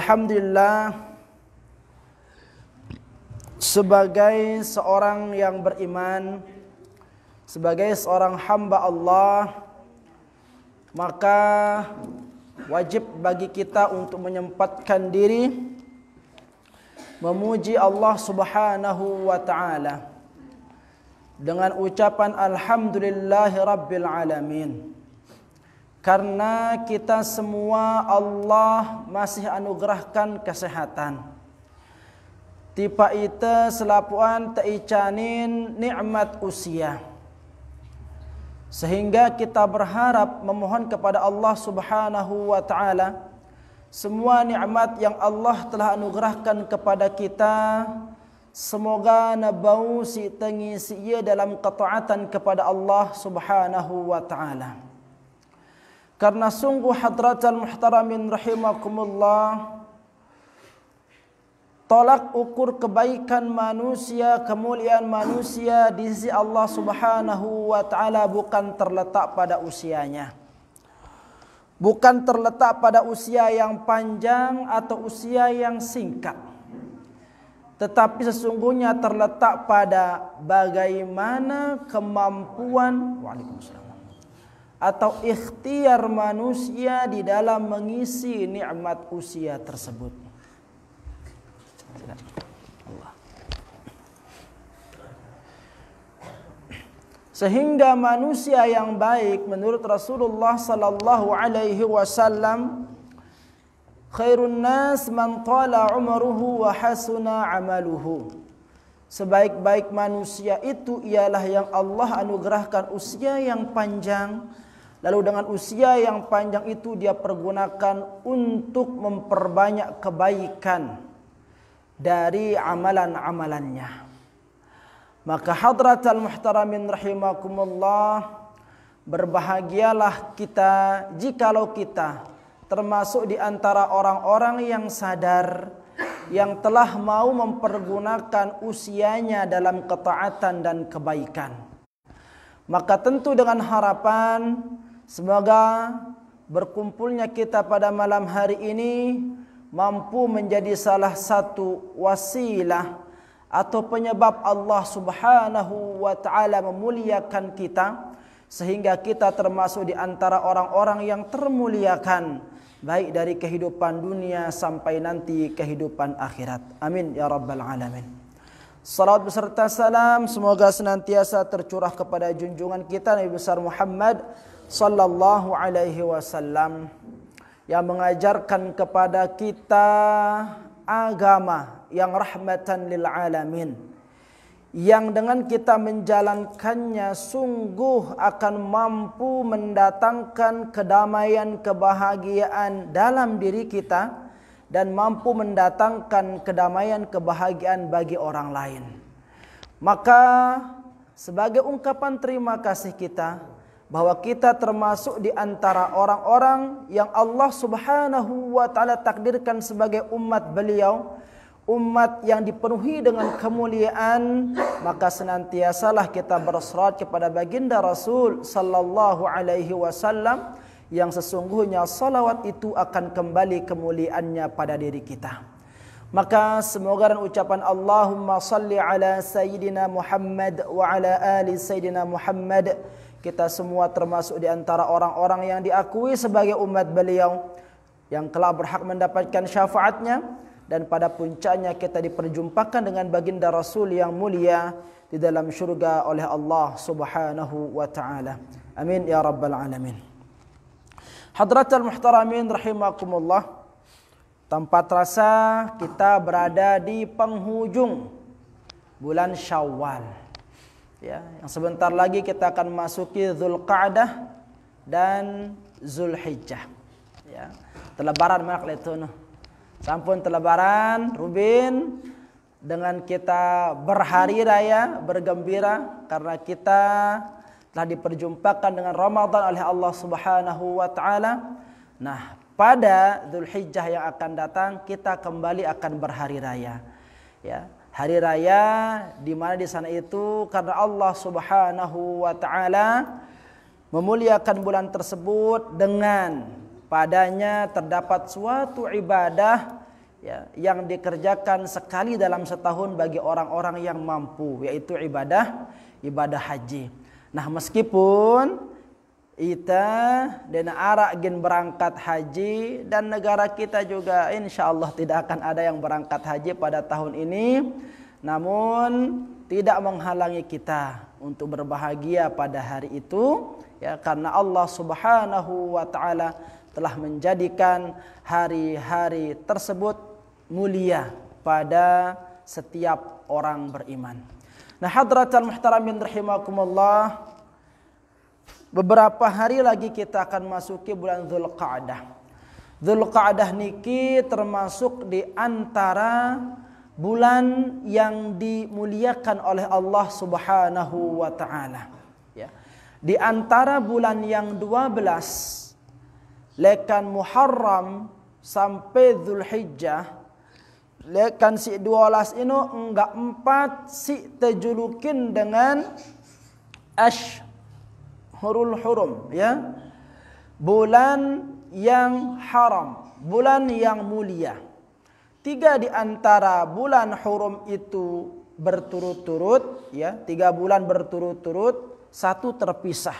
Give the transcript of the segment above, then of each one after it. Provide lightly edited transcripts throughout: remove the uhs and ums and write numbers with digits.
Alhamdulillah, sebagai seorang yang beriman, sebagai seorang hamba Allah, maka wajib bagi kita untuk menyempatkan diri memuji Allah Subhanahu wa taala dengan ucapan alhamdulillahi rabbil alamin. Karena kita semua Allah masih anugerahkan kesehatan. Tipa ita selapuan taicanin nikmat usia. Sehingga kita berharap memohon kepada Allah Subhanahu wa taala semua nikmat yang Allah telah anugerahkan kepada kita, semoga nabau si tengisi ia dalam ketaatan kepada Allah Subhanahu wa taala. Karena sungguh hadratal muhtaramin rahimakumullah, tolak ukur kebaikan manusia, kemuliaan manusia di sisi Allah Subhanahu wa taala bukan terletak pada usianya. Bukan terletak pada usia yang panjang atau usia yang singkat. Tetapi sesungguhnya terletak pada bagaimana kemampuan atau ikhtiar manusia di dalam mengisi nikmat usia tersebut. Sehingga manusia yang baik menurut Rasulullah sallallahu alaihi wasallam, khairun nas man tala umruhu wa hasuna amaluhu. Sebaik-baik manusia itu ialah yang Allah anugerahkan usia yang panjang. Lalu dengan usia yang panjang itu dia pergunakan untuk memperbanyak kebaikan dari amalan-amalannya. Maka hadratal muhtaramin rahimakumullah, berbahagialah kita jikalau kita termasuk di antara orang-orang yang sadar, yang telah mau mempergunakan usianya dalam ketaatan dan kebaikan. Maka tentu dengan harapan semoga berkumpulnya kita pada malam hari ini mampu menjadi salah satu wasilah atau penyebab Allah Subhanahu wa taala memuliakan kita, sehingga kita termasuk di antara orang-orang yang termuliakan baik dari kehidupan dunia sampai nanti kehidupan akhirat. Amin ya rabbal alamin. Salawat beserta salam semoga senantiasa tercurah kepada junjungan kita Nabi besar Muhammad sallallahu alaihi wasallam, yang mengajarkan kepada kita agama yang rahmatan lil alamin, yang dengan kita menjalankannya sungguh akan mampu mendatangkan kedamaian, kebahagiaan dalam diri kita, dan mampu mendatangkan kedamaian, kebahagiaan bagi orang lain. Maka sebagai ungkapan terima kasih kita bahwa kita termasuk di antara orang-orang yang Allah Subhanahu wa taala takdirkan sebagai umat beliau, umat yang dipenuhi dengan kemuliaan, maka senantiasalah kita berserat kepada baginda Rasul sallallahu alaihi wasallam, yang sesungguhnya salawat itu akan kembali kemuliaannya pada diri kita. Maka semoga dan ucapan Allahumma salli ala Sayyidina Muhammad wa ala ali Sayyidina Muhammad, kita semua termasuk di antara orang-orang yang diakui sebagai umat beliau, yang telah berhak mendapatkan syafaatnya, dan pada puncaknya kita diperjumpakan dengan baginda Rasul yang mulia di dalam syurga oleh Allah Subhanahu wa taala. Amin ya rabbal alamin. Hadratal muhtaramin rahimakumullah, tanpa terasa kita berada di penghujung bulan Syawal. Ya, yang sebentar lagi kita akan masuki Zulqa'dah dan Zulhijjah. Ya, telebaran mak letun. Sampun telebaran Rubin, dengan kita berhari raya, bergembira karena kita telah diperjumpakan dengan Ramadan oleh Allah Subhanahu wa taala. Nah, pada Zulhijjah yang akan datang kita kembali akan berhari raya. Ya, hari raya di mana di sana itu karena Allah Subhanahu wa taala memuliakan bulan tersebut dengan padanya terdapat suatu ibadah ya, yang dikerjakan sekali dalam setahun bagi orang-orang yang mampu, yaitu ibadah haji. Nah, meskipun kita dan arak gen berangkat haji dan negara kita juga insya Allah tidak akan ada yang berangkat haji pada tahun ini, namun tidak menghalangi kita untuk berbahagia pada hari itu, ya, karena Allah Subhanahu wa taala telah menjadikan hari-hari tersebut mulia pada setiap orang beriman. Nah, hadratal muhtaramin rahimakumullah, beberapa hari lagi kita akan masuki bulan Dzulqa'dah. Dzulqa'dah niki termasuk di antara bulan yang dimuliakan oleh Allah Subhanahu wa taala, ya. Di antara bulan yang 12 lekan Muharram sampai Dzulhijjah, lekan si 12 ini enggak 4 si terjulukin dengan Ashhurul Hurum, ya. Bulan yang haram, bulan yang mulia. 3 di antara bulan hurum itu berturut-turut, ya, 3 bulan berturut-turut, 1 terpisah.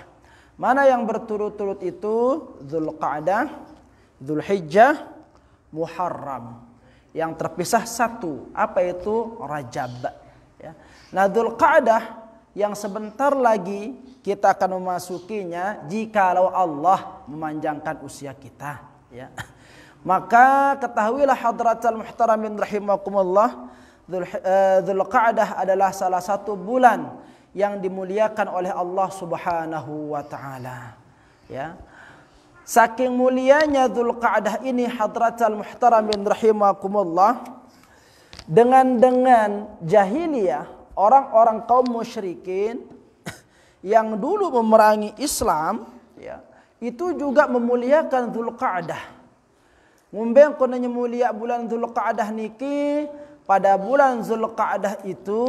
Mana yang berturut-turut itu? Dzulqa'dah, Dzulhijjah, Muharram. Yang terpisah 1, apa itu? Rajab, ya. Nah, Dzulqa'dah yang sebentar lagi kita akan memasukinya jikalau Allah memanjangkan usia kita, ya. Maka ketahuilah hadratal muhtaramin rahimakumullah, Dzulqa'dah adalah salah satu bulan yang dimuliakan oleh Allah Subhanahu wa taala, ya. Saking mulianya Dzulqa'dah ini hadratal muhtaramin rahimakumullah, dengan jahiliyah, orang-orang kaum musyrikin yang dulu memerangi Islam, ya, itu juga memuliakan Dzulqa'dah. Ngumbeng konanya mulia bulan Dzulqa'dah niki, pada bulan Dzulqa'dah itu,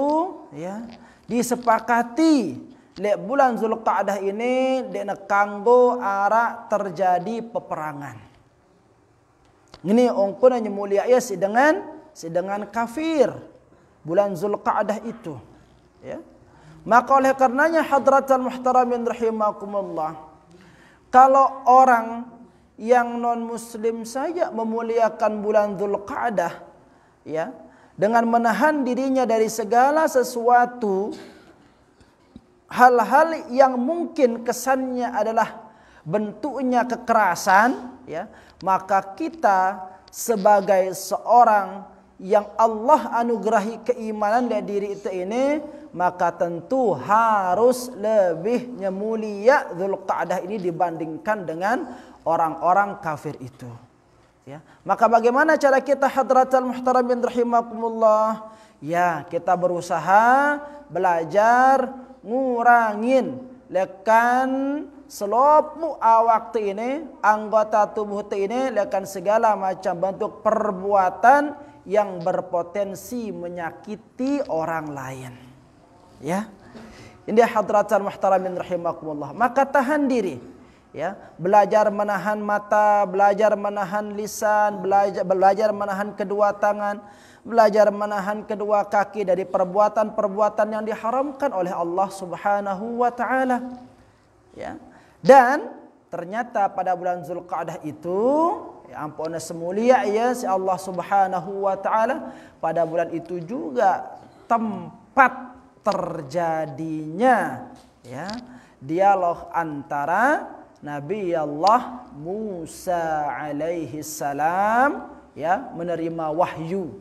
ya, disepakati lek bulan Dzulqa'dah ini dena kanggo ara terjadi peperangan. Ini ongkonanya mulia ya dengan kafir bulan Dzulqa'dah itu, ya. Maka oleh karenanya hadratal muhtaramin rahimakumullah, kalau orang yang non muslim saja memuliakan bulan Dzulqa'dah, ya, dengan menahan dirinya dari segala sesuatu hal-hal yang mungkin kesannya adalah bentuknya kekerasan, ya, maka kita sebagai seorang yang Allah anugerahi keimanan dari diri itu ini, maka tentu harus lebih mulia Dzulqa'dah ini dibandingkan dengan orang-orang kafir itu, ya. Maka bagaimana cara kita hadratal muhtaramin rahimakumullah? Ya, kita berusaha belajar ngurangin lekan selopmu awak ini, anggota tubuh ini, lekan segala macam bentuk perbuatan yang berpotensi menyakiti orang lain, ya. Ini hadratal muhtaramin rahimakumullah. Maka tahan diri, ya. Belajar menahan mata, belajar menahan lisan, belajar menahan kedua tangan, belajar menahan kedua kaki dari perbuatan-perbuatan yang diharamkan oleh Allah Subhanahu wa taala, ya. Dan ternyata pada bulan Dzulqa'dah itu, ya ampun semulia ya si Allah Subhanahu wa taala, pada bulan itu juga tempat terjadinya, ya, dialog antara Nabi Allah Musa alaihi salam, ya, menerima wahyu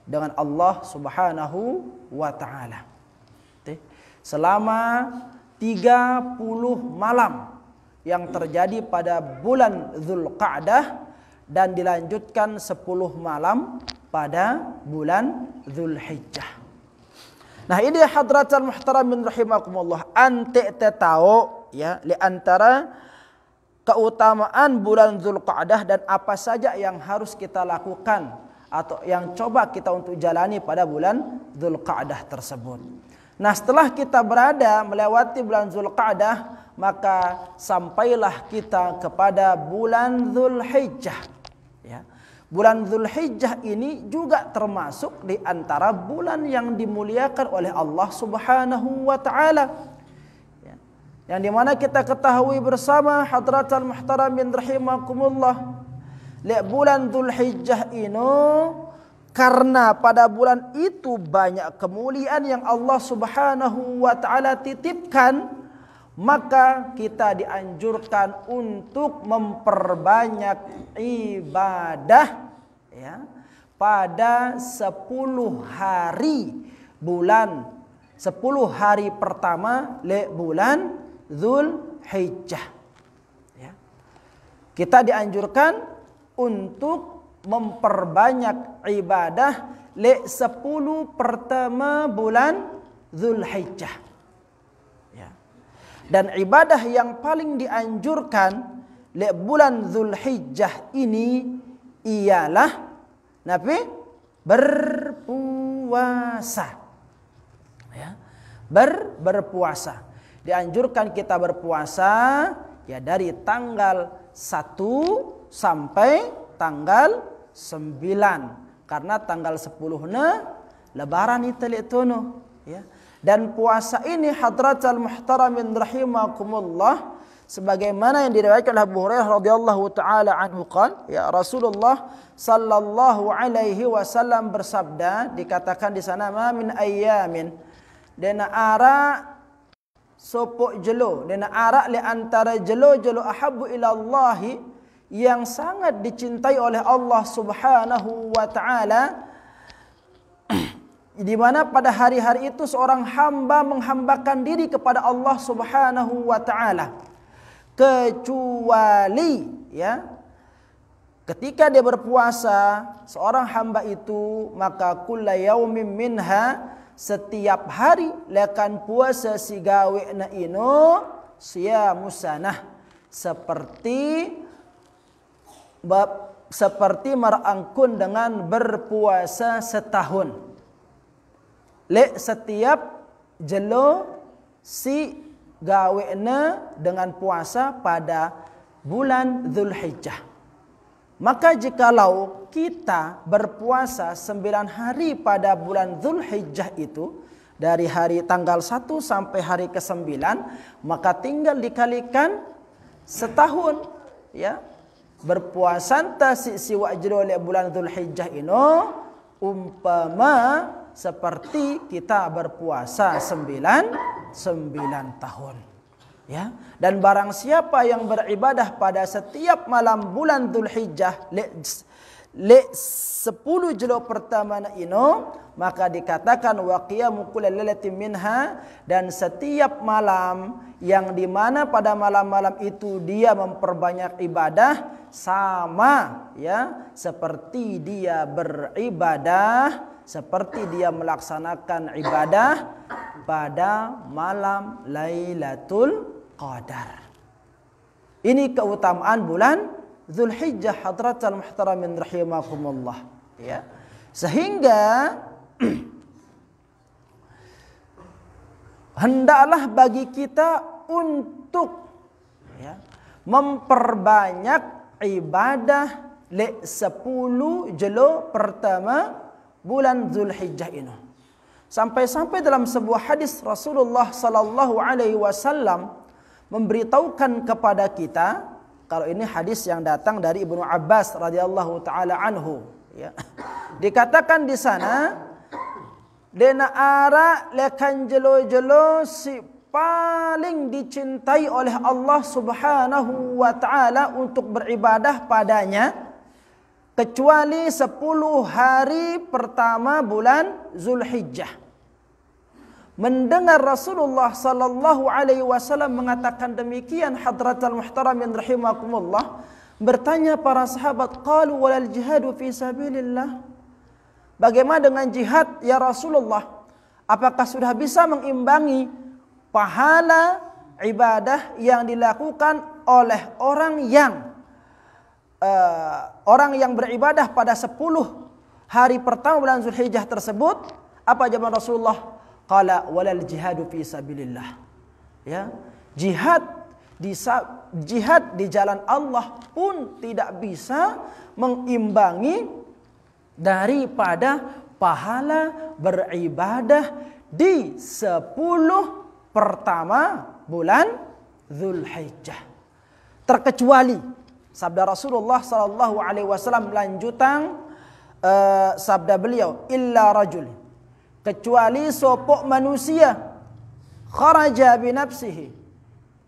dengan Allah Subhanahu wa taala. Selama 30 malam yang terjadi pada bulan Dzulqa'dah dan dilanjutkan 10 malam pada bulan Dzulhijjah. Nah, ini hadratal muhtaramin rahimakumullah, ante tahu, ya, di antara keutamaan bulan Dzulqa'dah dan apa saja yang harus kita lakukan atau yang coba kita untuk jalani pada bulan Dzulqa'dah tersebut. Nah, setelah kita berada melewati bulan Dzulqa'dah, maka sampailah kita kepada bulan Dzulhijjah, ya. bulan Dzulhijjah ini juga termasuk di antara bulan yang dimuliakan oleh Allah Subhanahu wa taala. Ya. Yang dimana kita ketahui bersama hadratal muhtaramin rahimakumullah, bulan Dzulhijjah ini karena pada bulan itu banyak kemuliaan yang Allah Subhanahu wa taala titipkan, maka kita dianjurkan untuk memperbanyak ibadah ya pada 10 hari bulan 10 hari pertama bulan Dzulhijjah ya. Kita dianjurkan untuk memperbanyak ibadah 10 pertama bulan Dzulhijjah. Dan ibadah yang paling dianjurkan bulan Dzulhijjah ini ialah berpuasa. Ya, berpuasa. Dianjurkan kita berpuasa ya dari tanggal 1 sampai tanggal 9. Karena tanggal 10-nya lebaran itu ya. Dan puasa ini hadratal muhtaramin rahimakumullah, sebagaimana yang diriwayatkan oleh Abu Hurairah radhiyallahu taala anhu ya Rasulullah sallallahu alaihi wasallam bersabda, dikatakan di sana ma min ayyamin dena ara sopok jelo dena ara li antara jelo-jelo ahabbu ila Allah, yang sangat dicintai oleh Allah Subhanahu wa taala, di mana pada hari-hari itu seorang hamba menghambakan diri kepada Allah Subhanahu wa taala, kecuali ya ketika dia berpuasa seorang hamba itu, maka kulla yaumin minha, setiap hari lekan puasa si gawena ino siyamusanah, seperti merangkun dengan berpuasa setahun. Setiap jelo si gawena dengan puasa pada bulan Dzulhijjah. Maka jikalau kita berpuasa 9 hari pada bulan Dzulhijjah itu, dari hari tanggal 1 sampai hari ke-9, maka tinggal dikalikan setahun ya. Berpuasa si wajro le bulan Dzulhijjah ini umpama seperti kita berpuasa 9 tahun ya. Dan barang siapa yang beribadah pada setiap malam bulan Dzulhijjah 10 jelo pertama ini, maka dikatakan wa qiyamu kulli lailatin minha, dan setiap malam yang dimana pada malam-malam itu dia memperbanyak ibadah, sama ya seperti dia beribadah, seperti dia melaksanakan ibadah pada malam Lailatul Qadar. Ini keutamaan bulan Dzulhijjah hadratal muhtaramin rahimakumullah ya. Sehingga hendaklah bagi kita untuk ya memperbanyak ibadah 10 jelo pertama bulan Dzulhijjah ini. Sampai-sampai dalam sebuah hadis Rasulullah sallallahu alaihi wasallam memberitahukan kepada kita, kalau ini hadis yang datang dari Ibnu Abbas radhiyallahu taala anhu ya. Dikatakan di sana dena ara lekan jelo-jelo si paling dicintai oleh Allah Subhanahu wa taala untuk beribadah padanya, kecuali 10 hari pertama bulan Dzulhijjah. Mendengar Rasulullah sallallahu alaihi wasallam mengatakan demikian, hadratal muhtaramin rahimakumullah, bertanya para sahabat, qalu walal jihadu fi sabilillah, bagaimana dengan jihad ya Rasulullah? Apakah sudah bisa mengimbangi pahala ibadah yang dilakukan oleh orang yang beribadah pada 10 hari pertama bulan Dzulhijjah tersebut? Apa jawaban Rasulullah? Qala walal jihadu fi sabilillah. Ya, jihad Jihad di jalan Allah pun tidak bisa mengimbangi daripada pahala beribadah di 10 pertama bulan Zulhijjah. Terkecuali sabda Rasulullah sallallahu alaihi wasallam lanjutan sabda beliau, illa rajul, kecuali sopok manusia kharaja bi nafsihi,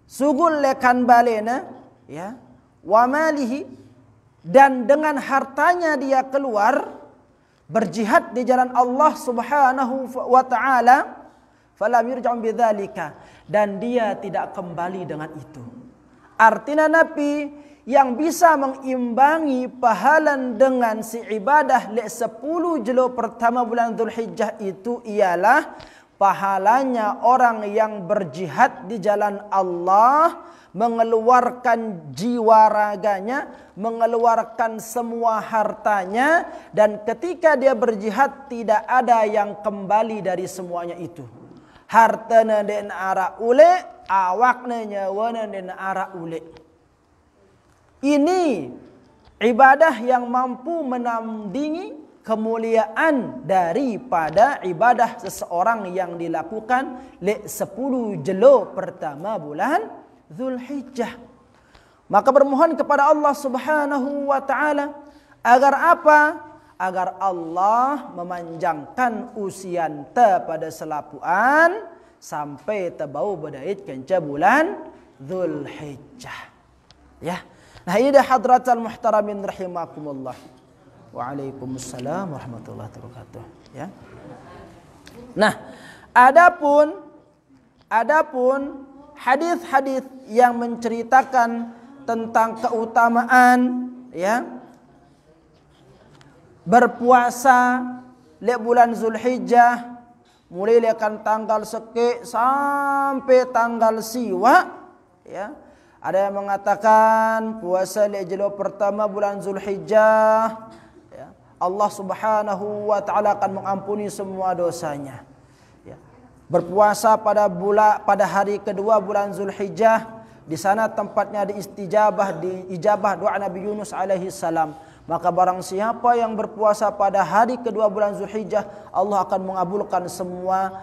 sugul lekan balena, ya, wa malihi, dan dengan hartanya dia keluar berjihad di jalan Allah Subhanahu wa taala, falam yurja'u bidzalika, dan dia tidak kembali dengan itu. Artinya Nabi yang bisa mengimbangi pahala dengan si ibadah 10 jelo pertama bulan Dzulhijjah itu ialah pahalanya orang yang berjihad di jalan Allah, mengeluarkan jiwa raganya, mengeluarkan semua hartanya, dan ketika dia berjihad tidak ada yang kembali dari semuanya itu. Hartana den ara ule, awakna nyawana den ara ule. Ini ibadah yang mampu menandingi kemuliaan daripada ibadah seseorang yang dilakukan 10 jelo pertama bulan Zulhijjah. Maka bermohon kepada Allah Subhanahu wa taala agar apa? Agar Allah memanjangkan usia anta pada selapuan sampai tebau bedait kenca bulan Zulhijjah. Ya. Nah, ini dah hadratal muhtaramin rahimakumullah. Waalaikumsalam warahmatullahi wabarakatuh. Ya. Nah, adapun hadis-hadis yang menceritakan tentang keutamaan, ya, berpuasa di bulan Zulhijjah mulai lekan tanggal seke sampai tanggal siwa, ya. Ada yang mengatakan puasa di jelo pertama bulan Zulhijjah, Allah Subhanahu wa taala akan mengampuni semua dosanya. Ya. Berpuasa pada hari kedua bulan Zulhijjah, di sana tempatnya diijabah doa Nabi Yunus alaihi salam. Maka barang siapa yang berpuasa pada hari kedua bulan Zulhijjah, Allah akan mengabulkan semua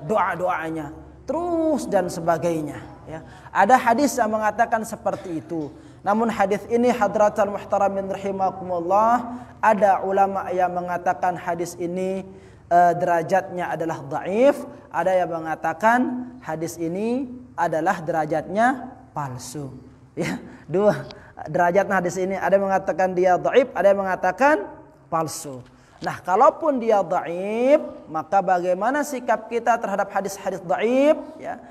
doa-doanya. Terus dan sebagainya, ya. Ada hadis yang mengatakan seperti itu. Namun hadis ini hadratal muhtaramin rahimakumullah, ada ulama yang mengatakan hadis ini derajatnya adalah dhaif, ada yang mengatakan hadis ini adalah derajatnya palsu. Ya, dua derajat hadis ini, ada yang mengatakan dia dhaif, ada yang mengatakan palsu. Nah, kalaupun dia dhaif, maka bagaimana sikap kita terhadap hadis-hadis dhaif, ya?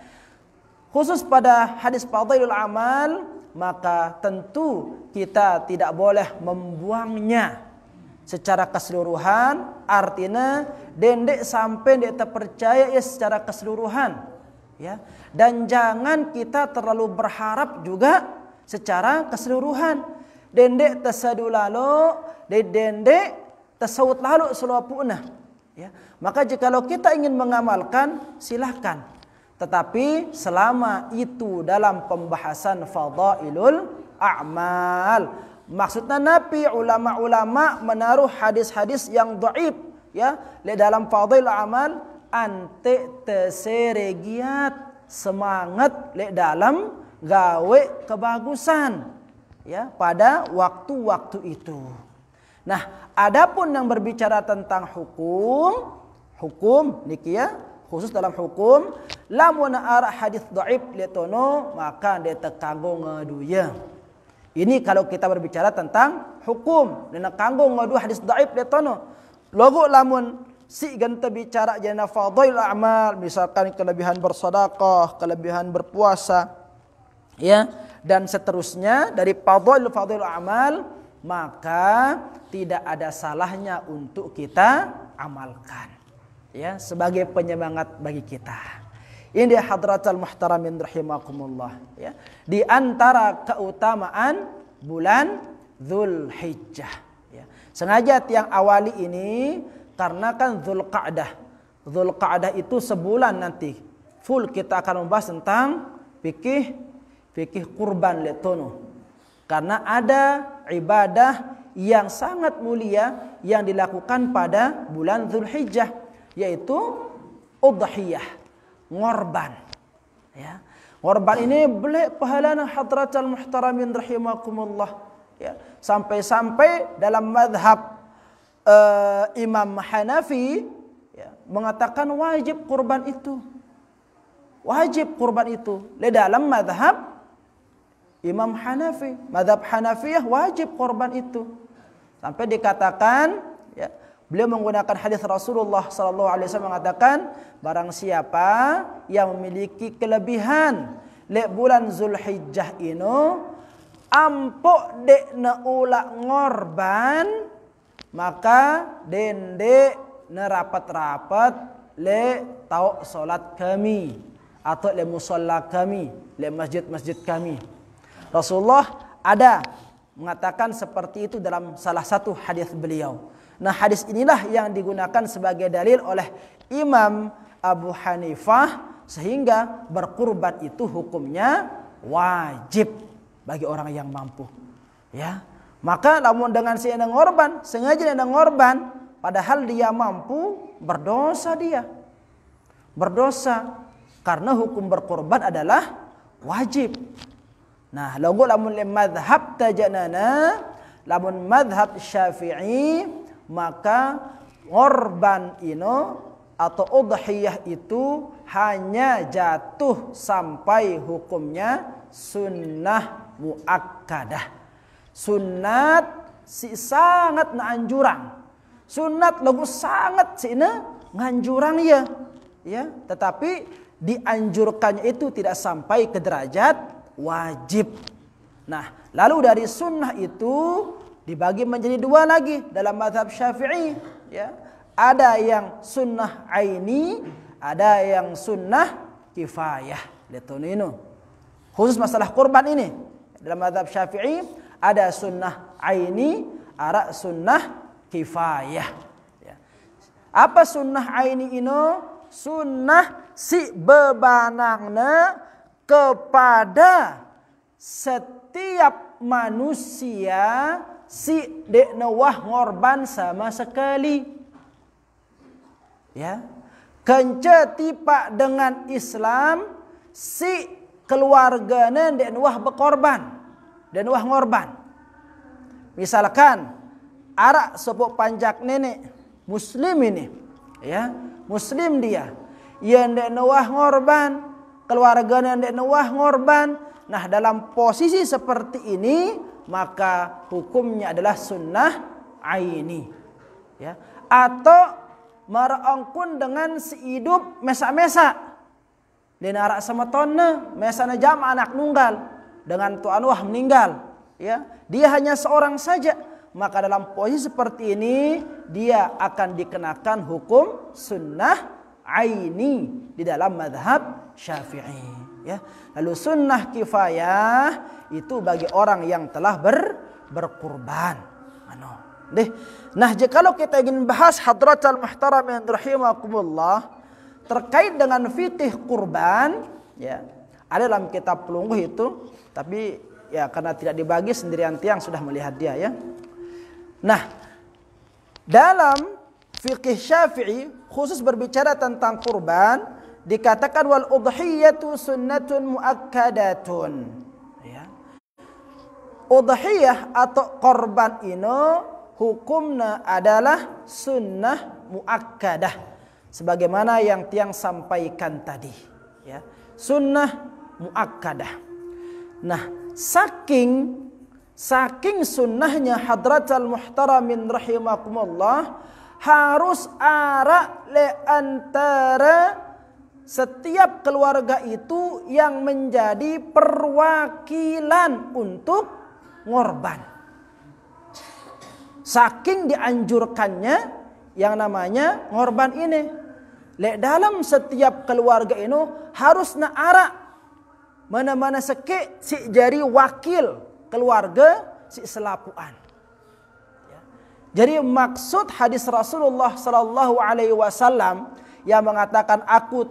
Khusus pada hadis fadhailul amal, maka tentu kita tidak boleh membuangnya secara keseluruhan. Artinya dendek sampai dek terpercaya ya secara keseluruhan, ya. Dan jangan kita terlalu berharap juga secara keseluruhan. Dendek tersadulalo, dendek tersawut lalu selapuna, ya. Maka jikalau kita ingin mengamalkan, silahkan. Tetapi selama itu dalam pembahasan fadailul a'mal. Maksudnya Nabi, ulama-ulama menaruh hadis-hadis yang dhaif, ya, di dalam fadailul amal, ante terseregiat semangat di dalam gawe kebagusan, ya, pada waktu-waktu itu. Nah, adapun yang berbicara tentang hukum niki, ya, khusus dalam hukum, lamun ara hadis dhaif letono maka dia tekanggo ngaduya. Ini kalau kita berbicara tentang hukum, dan kanggo ngadu hadis dhaif letono. Logo lamun si ganta bicara jana fadail amal, misalkan kelebihan bersedekah, kelebihan berpuasa, ya, dan seterusnya dari fadail amal, maka tidak ada salahnya untuk kita amalkan, ya, sebagai penyemangat bagi kita. Ini hadratal muhtaramin rahimakumullah, ya. Di antara keutamaan bulan Zulhijjah, ya. Sengaja tiang awali ini karena kan Zulqa'dah. Zulqa'dah itu sebulan nanti full kita akan membahas tentang fikih fikih kurban letono. Karena ada ibadah yang sangat mulia yang dilakukan pada bulan Dzulhijjah, yaitu udhiyah, ngorban. Ya. Ngorban ini boleh pahalana hadratal muhtaramin rahimakumullah. Ya. Sampai-sampai dalam madhab Imam Hanafi ya, mengatakan wajib kurban itu. Wajib kurban itu. Di dalam madhab Imam Hanafi, madhab Hanafiyah wajib kurban itu. Sampai dikatakan, ya, beliau menggunakan hadis Rasulullah SAW mengatakan, barang siapa yang memiliki kelebihan le bulan Zulhijjah ini, ampok dek na ula ngorban, maka dendek na rapat-rapat le tau solat kami atau le musalla kami, le masjid-masjid kami. Rasulullah ada mengatakan seperti itu dalam salah satu hadis beliau. Nah, hadis inilah yang digunakan sebagai dalil oleh Imam Abu Hanifah sehingga berkurban itu hukumnya wajib bagi orang yang mampu. Ya. Maka namun dengan si endang ngorban, sengaja endang ngorban padahal dia mampu, berdosa dia. Berdosa karena hukum berkurban adalah wajib. Nah, lagu lamun madhab tajanana, lamun madhab Syafi'i, maka ngorban ino atau udhiyah itu hanya jatuh sampai hukumnya sunnah muakkadah. Sunnat si sangat naanjurang. Sunnat lagu sangat si nganjurang ya. Ya, tetapi dianjurkannya itu tidak sampai ke derajat wajib. Nah, lalu dari sunnah itu dibagi menjadi dua lagi dalam mazhab Syafi'i. Ya, ada yang sunnah aini, ada yang sunnah kifayah. Lihatlah khusus masalah kurban ini dalam mazhab Syafi'i ada sunnah aini, ada sunnah kifayah. Ya. Apa sunnah aini ini? Sunnah si bebanangna kepada setiap manusia si dek nawah ngorban sama sekali. Ya. Kenceti pak dengan Islam si keluarganya dek nawah berkorban, dek nawah ngorban. Misalkan arak sepuk panjak nenek muslim ini, ya, muslim dia, yang dek nawah ngorban, keluarganya dek nawah ngorban. Nah, dalam posisi seperti ini maka hukumnya adalah sunnah aini. Ya. Atau merangkun dengan si hidup mesa-mesa. Dia narak sama tonna, mesana jam anak nunggal dengan tuan wah meninggal. Ya. Dia hanya seorang saja. Maka dalam posisi seperti ini dia akan dikenakan hukum sunnah aini di dalam mazhab Syafi'i. Ya. Lalu sunnah kifayah itu bagi orang yang telah berkurban. Nah, jikalau kita ingin bahas hadratal muhtaramin rahimakumullah terkait dengan fikih kurban, ya, ada dalam kitab Pelungguh itu, tapi ya karena tidak dibagi sendirian tiang sudah melihat dia ya. Nah, dalam fikih Syafi'i khusus berbicara tentang kurban dikatakan wal udhiyatu sunnatun muakkadatun. Ya. Udhiyah atau korban ini hukumnya adalah sunnah muakkadah sebagaimana yang tiang sampaikan tadi. Ya. Sunnah muakkadah. Nah, saking sunnahnya hadratal muhtaramin rahimakumullah harus arak le antara setiap keluarga itu yang menjadi perwakilan untuk ngorban. Saking dianjurkannya yang namanya ngorban ini. Le dalam setiap keluarga ini harus naarak mana-mana seke si jari wakil keluarga si selapuan. Ya. Jadi maksud hadis Rasulullah sallallahu alaihi wasallam yang mengatakan aku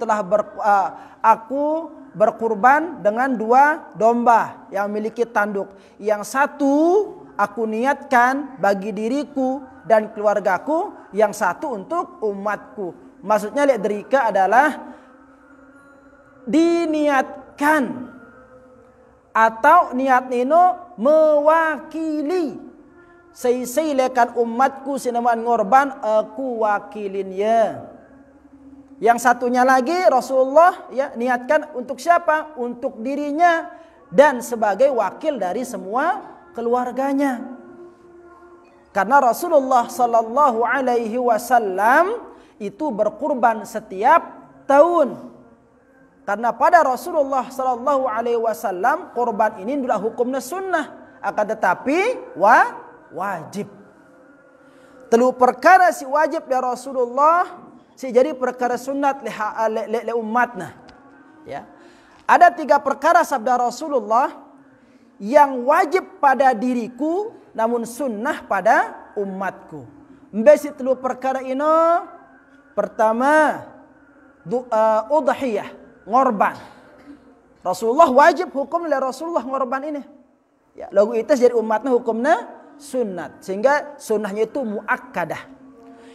berkurban dengan 2 domba yang memiliki tanduk. Yang satu aku niatkan bagi diriku dan keluargaku, yang satu untuk umatku. Maksudnya derika adalah diniatkan atau niat nino mewakili. Sei lekan umatku sinaman ngorban aku wakilin ya. Yang satunya lagi Rasulullah ya niatkan untuk siapa? Untuk dirinya dan sebagai wakil dari semua keluarganya. Karena Rasulullah sallallahu alaihi wasallam itu berkurban setiap tahun. Karena pada Rasulullah sallallahu alaihi wasallam kurban ini adalah hukumnya sunnah, akan tetapi wajib. Telu perkara si wajib ya Rasulullah si jadi perkara sunat le umatna. Ya. Ada 3 perkara sabda Rasulullah yang wajib pada diriku namun sunnah pada umatku. Mbesi telu perkara ini. Pertama, udhiyah, ngorban. Rasulullah wajib hukum le Rasulullah ngorban ini. Ya, lagu itu jadi umatnya hukumnya sunat, sehingga sunnahnya itu muakkadah.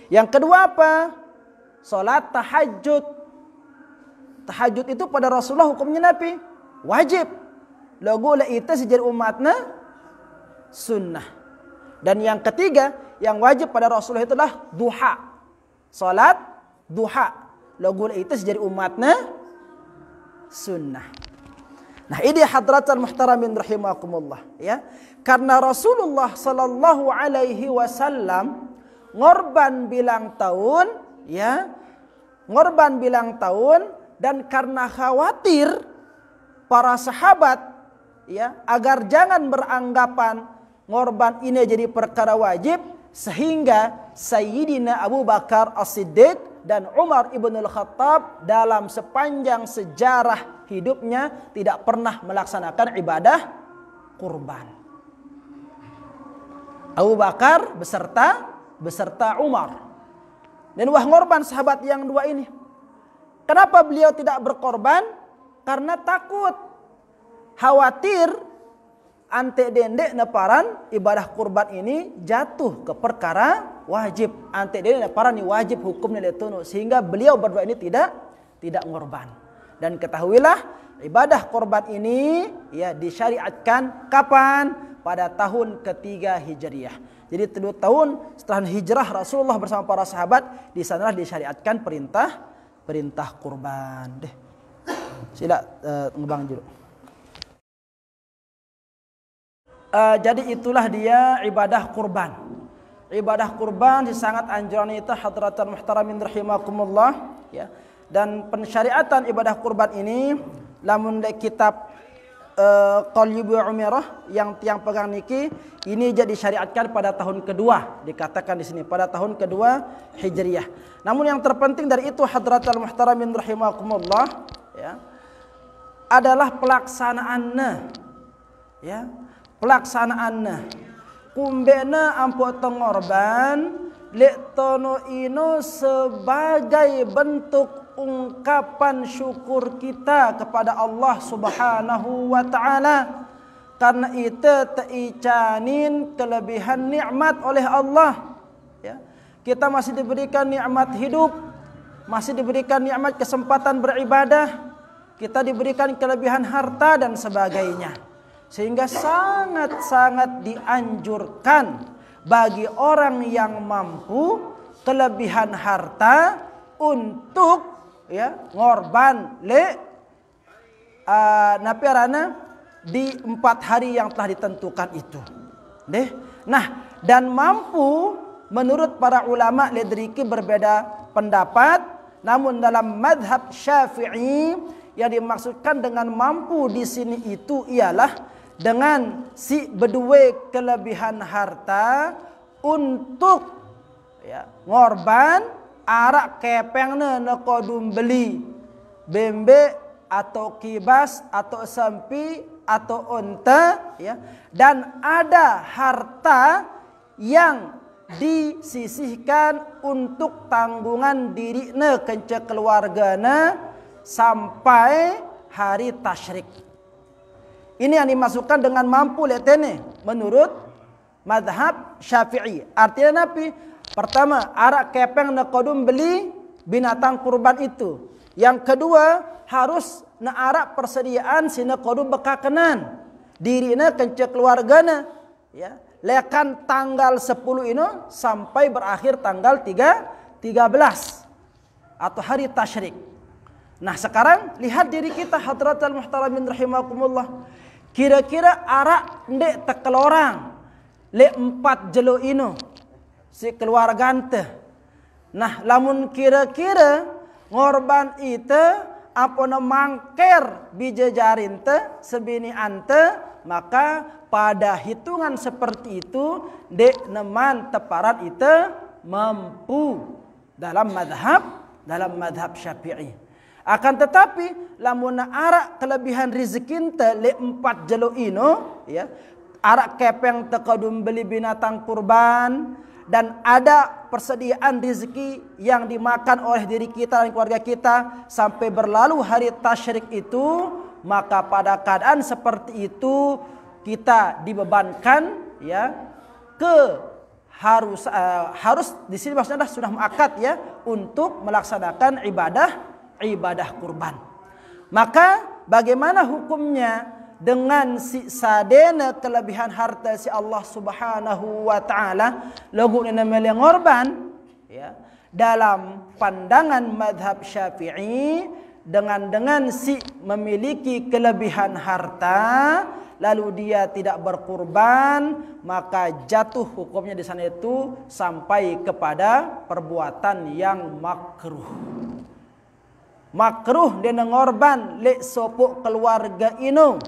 Yang kedua apa? Salat tahajud. Tahajud itu pada Rasulullah hukumnya Nabi wajib. Lagu itu jadi umatnya sunnah. Dan yang ketiga yang wajib pada Rasulullah itulah duha. Salat duha. Lagu itu jadi umatnya sunnah. Nah ini hadratan muhtaramin rahimakumullah ya. Karena Rasulullah sallallahu alaihi wasallam ngorban bilang tahun ya, ngorban bilang tahun, dan karena khawatir para sahabat ya agar jangan beranggapan ngorban ini jadi perkara wajib, sehingga Sayyidina Abu Bakar As-Siddiq dan Umar ibn al-Khattab dalam sepanjang sejarah hidupnya tidak pernah melaksanakan ibadah kurban. Abu Bakar beserta Umar. Dan ngorban sahabat yang 2 ini. Kenapa beliau tidak berkorban? Karena takut, khawatir ante dendek neparan ibadah kurban ini jatuh ke perkara wajib. Ante dendek neparan ini wajib hukumnya letunu, sehingga beliau berdua ini tidak ngorban. Dan ketahuilah ibadah kurban ini ya disyariatkan kapan? Pada tahun ketiga Hijriyah. Jadi 2 tahun setelah hijrah Rasulullah bersama para sahabat, di sanalah disyariatkan perintah kurban. Deh. Sila ngebang dulu. Jadi itulah dia ibadah kurban. Ibadah kurban sangat anjuran itu hadratan muhtaramin rahimakumullah ya. Dan pensyariatan ibadah kurban ini lamun di kitab Qalbu Umirah yang tiang pegang niki ini jadi syariatkan pada tahun kedua, dikatakan di sini pada tahun kedua Hijriyah. Namun yang terpenting dari itu hadratal muhtaramin rahimakumullah ya adalah pelaksanaannya. Ya, pelaksanaannya. Kumbena ampo tengorban lek tono ino sebagai bentuk ungkapan syukur kita kepada Allah Subhanahu wa taala, karena itu teicanin kelebihan nikmat oleh Allah ya. Kita masih diberikan nikmat hidup, masih diberikan nikmat kesempatan beribadah, kita diberikan kelebihan harta dan sebagainya, sehingga sangat-sangat dianjurkan bagi orang yang mampu kelebihan harta untuk ya ngorban napiarana di 4 hari yang telah ditentukan itu. Deh. Nah, dan mampu menurut para ulama ledriki berbeda pendapat, namun dalam madhab Syafi'i yang dimaksudkan dengan mampu di sini itu ialah dengan si berdua kelebihan harta untuk ya ngorban arak kepengna nekodum beli bembe atau kibas atau sempi atau unta ya, dan ada harta yang disisihkan untuk tanggungan dirina kenca keluargana sampai hari tasyrik. Ini yang dimasukkan dengan mampu letene menurut mazhab Syafi'i. Artinya napi? Pertama, arak kepeng na kodum beli binatang kurban itu. Yang kedua, harus na arak persediaan sina kodum bekakenan dirina kenca keluargana, ya. Lekan tanggal 10 ini sampai berakhir tanggal 13 atau hari tasyrik. Nah, sekarang lihat diri kita hadratal muhtaramin rahimakumullah. Kira-kira arak ndek tekelorang le 4 jelo ini si keluarga ante. Nah, lamun kira-kira ngorban itu apa na mangker bijajarin te sebini ante, maka pada hitungan seperti itu dek neman teparat itu mampu dalam madhab Syafi'i. Akan tetapi lamun arak kelebihan rezeki te le 4 jelo ino, ya, arak kepeng tekadum beli binatang kurban dan ada persediaan rezeki yang dimakan oleh diri kita dan keluarga kita sampai berlalu hari tasyrik itu, maka pada keadaan seperti itu kita dibebankan, ya, harus di sini maksudnya sudah muakkad, ya, untuk melaksanakan ibadah kurban. Maka bagaimana hukumnya dengan si sadena kelebihan harta si Allah Subhanahu wa taala lagu namanya ngorban, ya, dalam pandangan mazhab Syafi'i dengan si memiliki kelebihan harta lalu dia tidak berkurban, maka jatuh hukumnya di sana itu sampai kepada perbuatan yang makruh. Makruh dia ngorban le sopok keluarga ino.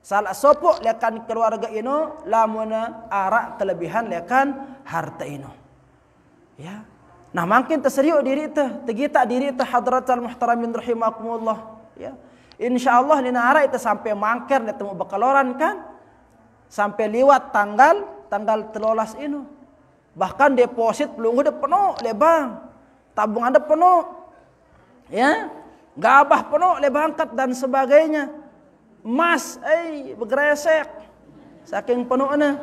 Salah sopok lekan keluarga ino lamun arak kelebihan lekan harta ino. Ya. Nah, makin terseriuk diri itu, tegita diri itu hadratal muhtaramin rahimakumullah, ya. Insyaallah dina arak itu sampai mangker dia temu bekaloran kan. Sampai liwat tanggal 13 ino. Bahkan deposit belum udah penuh le bang. Tabungan ada penuh. Ya, gabah penuh le bangkat dan sebagainya. Emas bergresek saking penuhnya.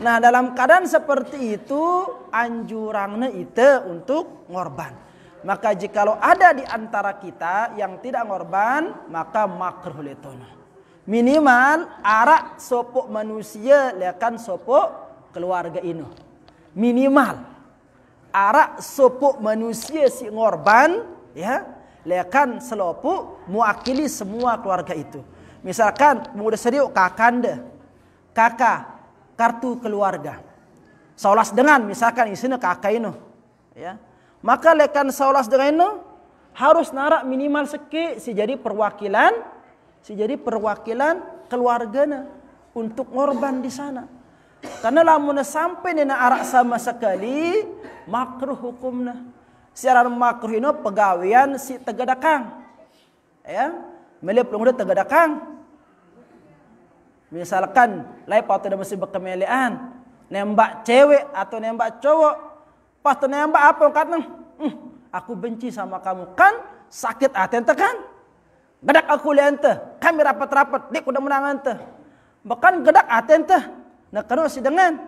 Nah, dalam keadaan seperti itu anjurannya itu untuk ngorban. Maka jikalau ada di antara kita yang tidak ngorban, maka makruh letona. Minimal arak sopok manusia lekan sopok keluarga ini. Minimal arak sopok manusia si ngorban, ya, lekan selopuk mewakili semua keluarga itu. Misalkan mudah serius kakanda, kakak, kartu keluarga. Saulas dengan misalkan isinya kakak ini, ya. Maka lekan saulas dengan ini harus narak minimal seki si jadi perwakilan keluarganya untuk ngorban di sana. Karena lamun sampai nena arak sama sekali makruh hukumnya. Secara makruh ini pegawaian si tegadakang, ya, melip udah tegadakang. Misalkan lai patut ada mesti berkemelean, nembak cewek atau nembak cowok. Pas tu nembak apa kata? Aku benci sama kamu. Kan sakit hati ente kan? Gedak aku lihat ente. Kami rapat-rapat. Dik udah menang ente. Bahkan gedak hati ente. Nah, kena si dengan.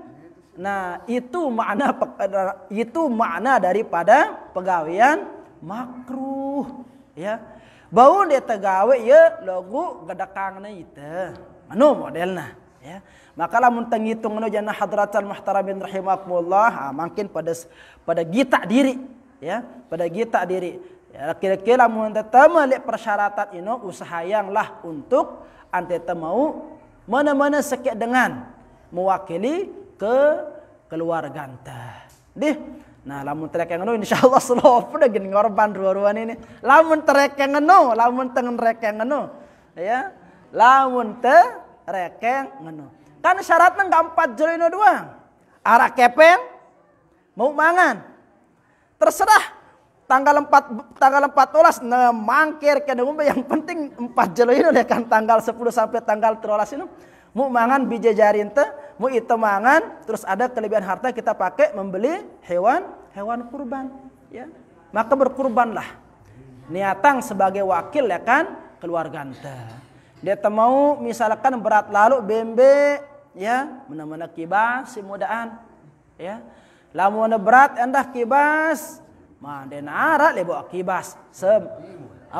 Nah, itu makna daripada pegawaian makruh. Ya. Bau dia tegawe ya logo gedakangna itu. Manu modelna. Ya. Maka lamun tenghitung jana hadratal muhtaramin rahimakumullah, makin pada gita diri, ya, pada gita diri. Ya, kira-kira lamun tetama lek persyaratan ino usaha yang lah untuk ante mau mana-mana sekek dengan mewakili ke keluarga ante. Dih. Nah, lamun terek yang ngono insyaallah slow udah gini ngorban ruan-ruan ini. Lamun terek yang ngono, lamun tengen rek yang ngono, ya. Lamun terek yang ngono. Kan syaratnya enggak 4 jero ini doang. Arak kepeng mau mangan. Terserah tanggal 14 mangkir ke yang penting 4 jero ini kan tanggal 10 sampai tanggal 13 ini Mu mangan bijajarin teh, mu itu mangan, terus ada kelebihan harta kita pakai membeli hewan kurban, ya. Maka berkurbanlah. Niatang sebagai wakil ya kan keluarga teh. Dia teh mau misalkan berat lalu bembe, ya, mana-mana kibas si mudaan, ya. Lamun berat endah kibas, mah denara lebo kibas.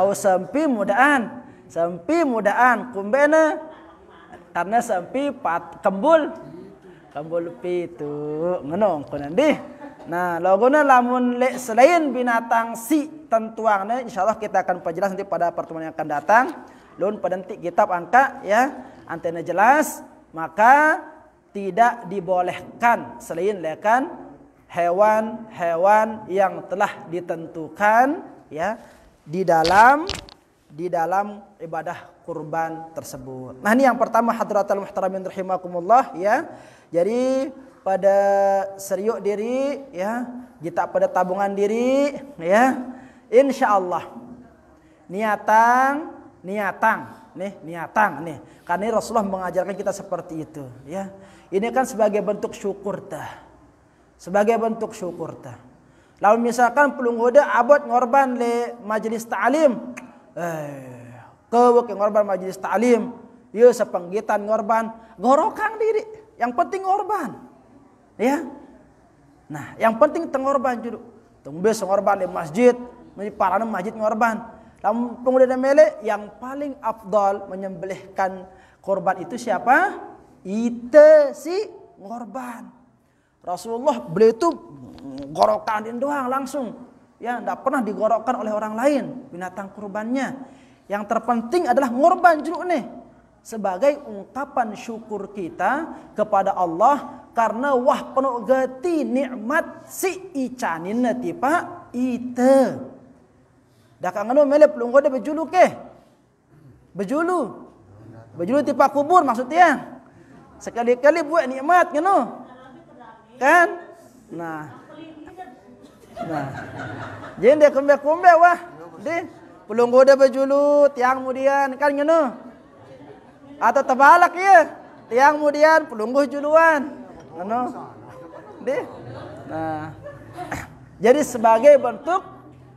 Sempi mudaan kumbena karena sempi kembul pitu ngenong kunandi. Nah, logona lamun selain binatang si tentuangnya insyaallah kita akan perjelas nanti pada pertemuan yang akan datang. Lun pada nanti kitab angka ya, antena jelas, maka tidak dibolehkan selain lekan hewan-hewan yang telah ditentukan ya di dalam ibadah kurban tersebut. Nah, ini yang pertama hadratul muhtaramin rahimakumullah ya. Jadi pada seriuk diri ya, kita pada tabungan diri ya. Insyaallah niatang nih. Karena Rasulullah mengajarkan kita seperti itu ya. Ini kan sebagai bentuk syukur tah. Lalu misalkan pelungguda abot ngorban le majelis ta'lim. Kewek ngorban majelis ta'lim. Ieu sepenggitan ngorban, gorokang diri. Yang penting ngorban. Ya. Nah, yang penting tengorban judul. Tunggu ngorban di masjid, parana masjid ngorban. Lamun pemuda mele yang paling afdal menyembelihkan korban itu siapa? Ite si ngorban. Rasulullah beliau itu gorokanin doang langsung. Ya, tidak pernah digorokkan oleh orang lain binatang kurbannya. Yang terpenting adalah ngorban jeruk nih. Sebagai ungkapan syukur kita kepada Allah karena wah penuh geti nikmat si icanin tipa ite. Dah kangano mele pelunggo de bejulu ke? Bejulu tipa kubur maksudnya. Sekali-kali buat nikmat ngono. Kan? Nah. Jadi dia kumbe wah. Di pelunggo de bejulu tiang kemudian kan ngono. Atau tebalak ya. Tiang kemudian pelungguh juluan. Ngono. Di. Nah. Jadi sebagai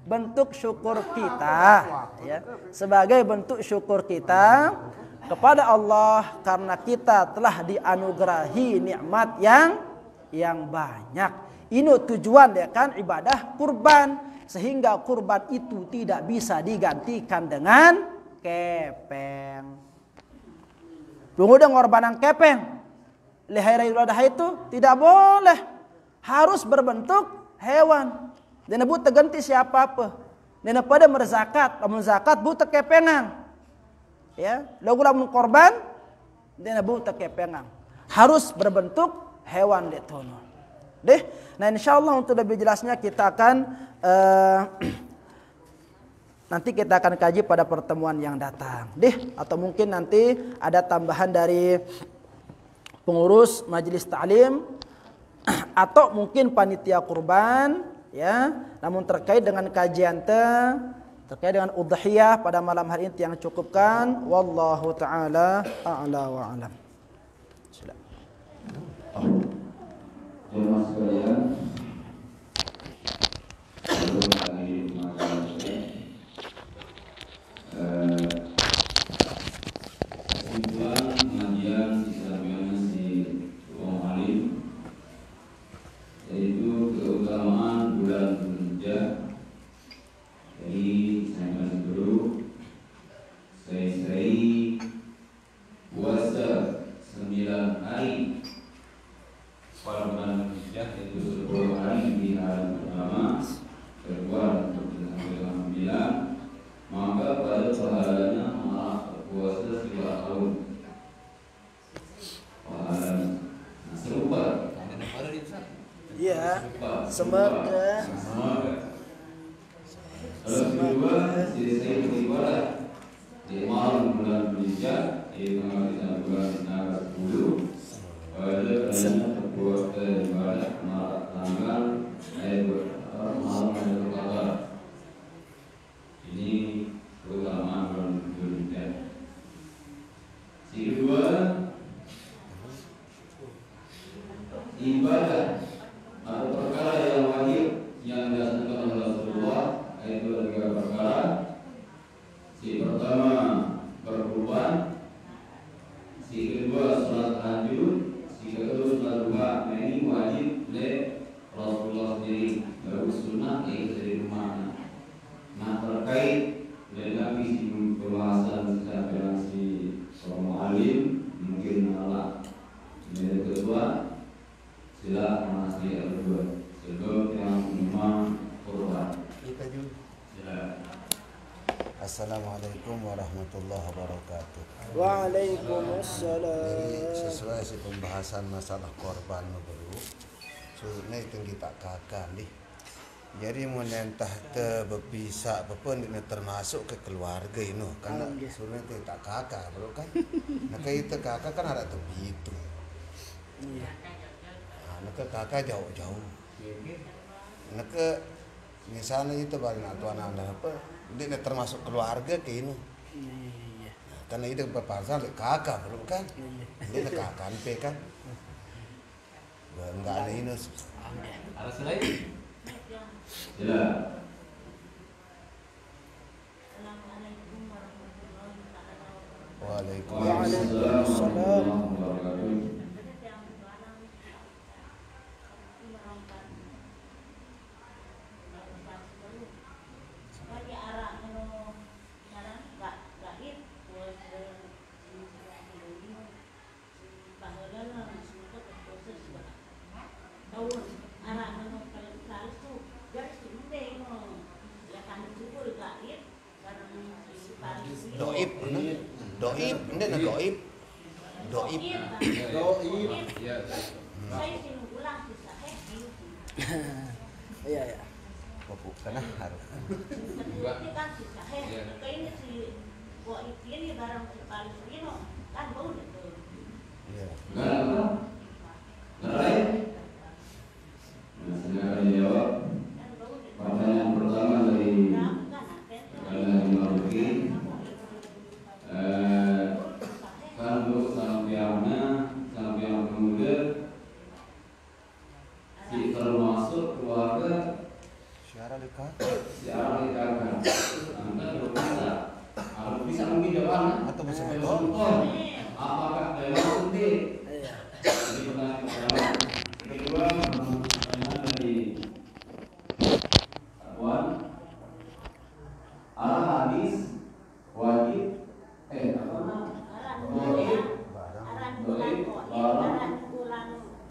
bentuk syukur kita ya. Sebagai bentuk syukur kita kepada Allah karena kita telah dianugerahi nikmat yang banyak. Ini tujuan ya kan ibadah kurban, sehingga kurban itu tidak bisa digantikan dengan kepeng. Tunggu dong ngorbanan kepeng. Lihai ibadah itu tidak boleh. Harus berbentuk hewan. Dan buta ganti siapa apa. Dan pada merzakat, lamun zakat buta kepengan. Ya, lamun korban dan buta kepengan. Harus berbentuk hewan detono. Deh, nah insyaallah untuk lebih jelasnya kita akan nanti kita akan kaji pada pertemuan yang datang. Deh, atau mungkin nanti ada tambahan dari pengurus majelis ta'lim atau mungkin panitia kurban ya, namun terkait dengan kajian terkait dengan udhiyah pada malam hari ini yang cukupkan. Wallahu taala a'la wa a'lam. Jemaah sekalian, sebelum kami makan kesimpulan pengajian Islamiyah si Tuan Alim, yaitu keutamaan bulan Dzulhijjah. Jadi saya masih dulu saya puasa 9 hari pada bulan Dzulhijjah, yaitu 10 hari di hari pertama keluar alhamdulillah, maka pada pahalanya malah puasa 3 tahun pahalanya. Nah, serupa. Iya. Semoga. Lalu kedua, jadi saya beribadah di malam bulan Dzulhijjah, yaitu tanggal 10 pada terbuat ibadah tanggal malam Lailatul Qadar. Ini keutamaan bulan Dzulhijjah. Si kedua, Assalamualaikum warahmatullahi wabarakatuh. Waalaikumsalam. Sesuai si pembahasan masalah korban bro. Sebenarnya itu kita kakak nih. Jadi menentah berpisah apapun ini termasuk ke keluarga ini karena sebenarnya kita kakak bro kan. Nah itu kakak kan ada begitu. Nah kakak jauh-jauh. Nah misalnya itu balik tuan anda apa? Dia termasuk keluarga ke ini. Karena itu berpasal kakak bro kan. Dia kakak kan. Enggak ada ini. Ada selain? Ya. Waalaikumsalam. Doib, ini nak doib. Iya ya. Bapak karena harus. Iya. Jawab. Pertanyaan pertama dari kalau sampai pemuda si termasuk keluarga Syarah dekat. siapa dikatakan anda berpisah harus bisa mungkin jawaban Atau bisa contoh apakah termasuk di pertanyaan pertama kedua pertanyaan dari Wan al hadis wajib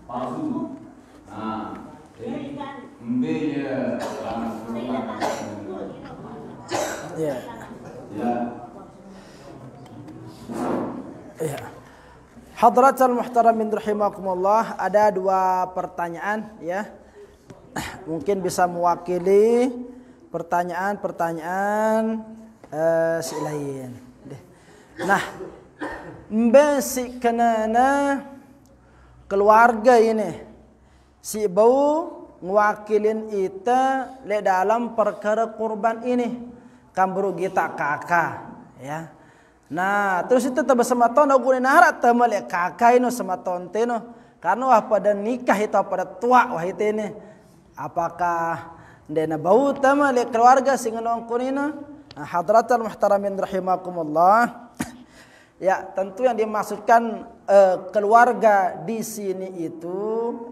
palsu. Nah, jadi mbenya Iya. ya. Iya. Hadratul muhtaramin rahimakumullah, ada dua pertanyaan ya. Mungkin bisa mewakili pertanyaan-pertanyaan si lain. Nah, basic kenana keluarga ini si bau ngwakilin ita le dalam perkara kurban ini kan berugi tak kakak ya. Nah terus itu bersama tahun aku ni narat temale kakak ini sama tahun teno karena wah pada nikah itu pada tua wah itu ini apakah dena bau temale keluarga singenong kunina. Nah, hadratul muhtaramin rahimakumullah. Ya, tentu yang dimaksudkan keluarga di sini itu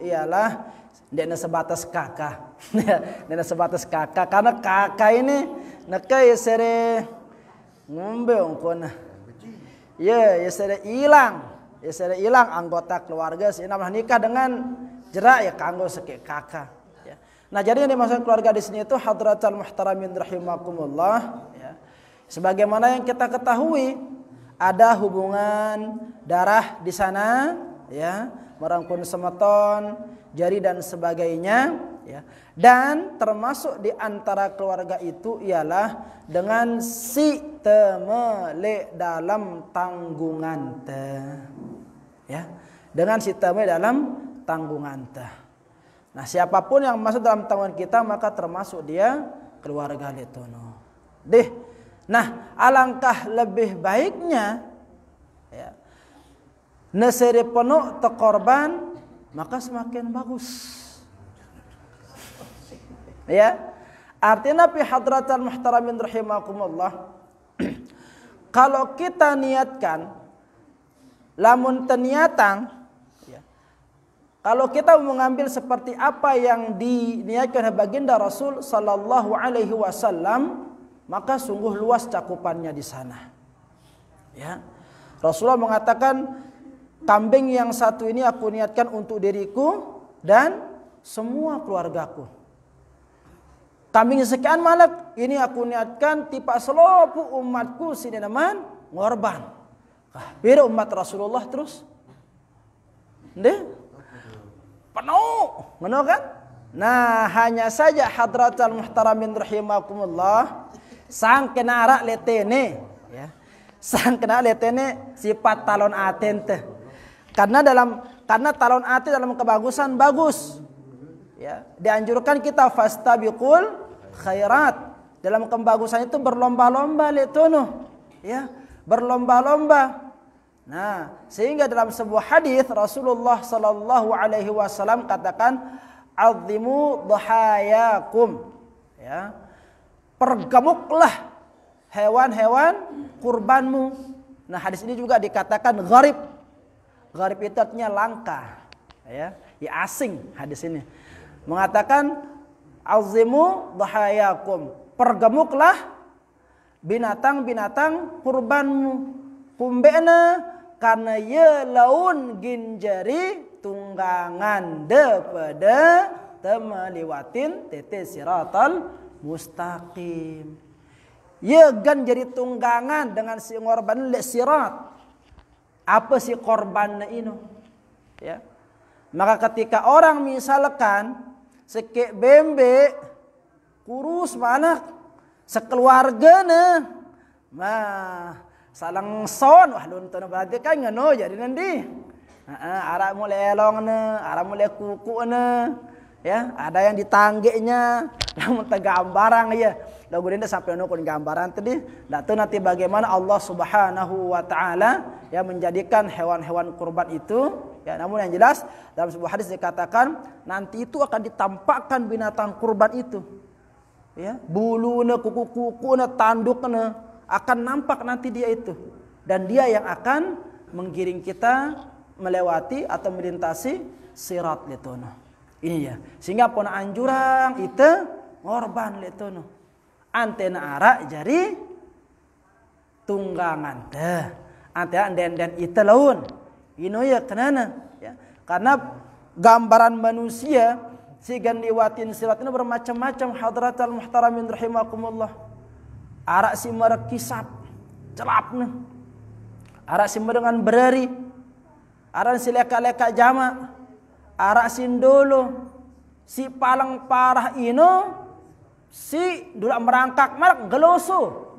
ialah tidak sebatas kakak, tidak sebatas kakak karena kakak ini nak ya sere ngombe ongkona, ya sere hilang anggota keluarga sih namanya nikah dengan jerak ya kanggo sekek kakak. Ya. Nah jadi yang dimaksud keluarga di sini itu hadratul muhtaramin rahimakumullah. Ya. Sebagaimana yang kita ketahui. Ada hubungan darah di sana, ya, merangkul semeton, jari dan sebagainya, ya. Dan termasuk di antara keluarga itu ialah dengan si temele dalam tanggungan te, ya, dengan si temele dalam tanggungan te. Nah, siapapun yang masuk dalam tanggungan kita maka termasuk dia keluarga letono. Deh. Nah, alangkah lebih baiknya ya, neseri penuh te korban maka semakin bagus. Ya. Artinya fi hadratul muhtaramin rahimakumullah. Kalau kita niatkan lamun teniatang ya, kalau kita mengambil seperti apa yang diniatkan baginda Rasul sallallahu alaihi wasallam maka sungguh luas cakupannya di sana. Ya. Rasulullah mengatakan kambing yang satu ini aku niatkan untuk diriku dan semua keluargaku. kambing sekian malak, ini aku niatkan tipa selopu umatku sini naman ngorban. Bira umat Rasulullah terus. Ndeh? Penuh, ngono kan? Nah, hanya saja hadratal muhtaramin rahimakumullah, sang kenara letene, ya. Sang kenara letene sifat talon aten teh. Karena talon aten dalam kebagusan bagus. Ya, dianjurkan kita fastabiqul khairat. Dalam kebagusan itu berlomba-lomba letono, ya, berlomba-lomba. Nah, sehingga dalam sebuah hadis Rasulullah sallallahu alaihi wasallam katakan azimu dhahayakum, ya. Pergemuklah hewan-hewan kurbanmu. Nah, hadis ini juga dikatakan gharib. Gharib itu artinya langka, ya, asing hadis ini. Mengatakan azimu dhahayakum, pergemuklah binatang-binatang kurbanmu. Kumbena karena ye laun ginjari tunggangan daripada temaliwatin tete siratal mustaqim. Ye gan jadi tunggangan dengan si ngorban le sirat. Apa si korban ini? Ya. Maka ketika orang misalkan sekek bembe kurus manak sekeluarga mah salang son wah lunto na berarti kan ngono jadi nanti arah mulai elong arah mulai kuku ya ada yang ditanggenya namun gambaran ya lagu ini sampai nukun gambaran tadi datu nanti bagaimana Allah Subhanahu wa taala ya menjadikan hewan-hewan kurban itu ya. Namun yang jelas dalam sebuah hadis dikatakan nanti itu akan ditampakkan binatang kurban itu ya, bulunya, kuku-kukunya, tanduknya akan nampak nanti dia itu, dan dia yang akan menggiring kita melewati atau melintasi sirat letono. Ini ya, sehingga pun anjurang itu ngorban letono. Antena arak jari tunggangan teh. Antena den itu laun. Ino ya kenana ya. Karena gambaran manusia si gandiwatin sirat ini bermacam-macam hadratal muhtaramin rahimakumullah. Arak si merekisap celapna. Arak si dengan berari. Arak si leka-leka jama. Arak si ndolo. Si palang parah ino. Si dula merangkak marak geloso.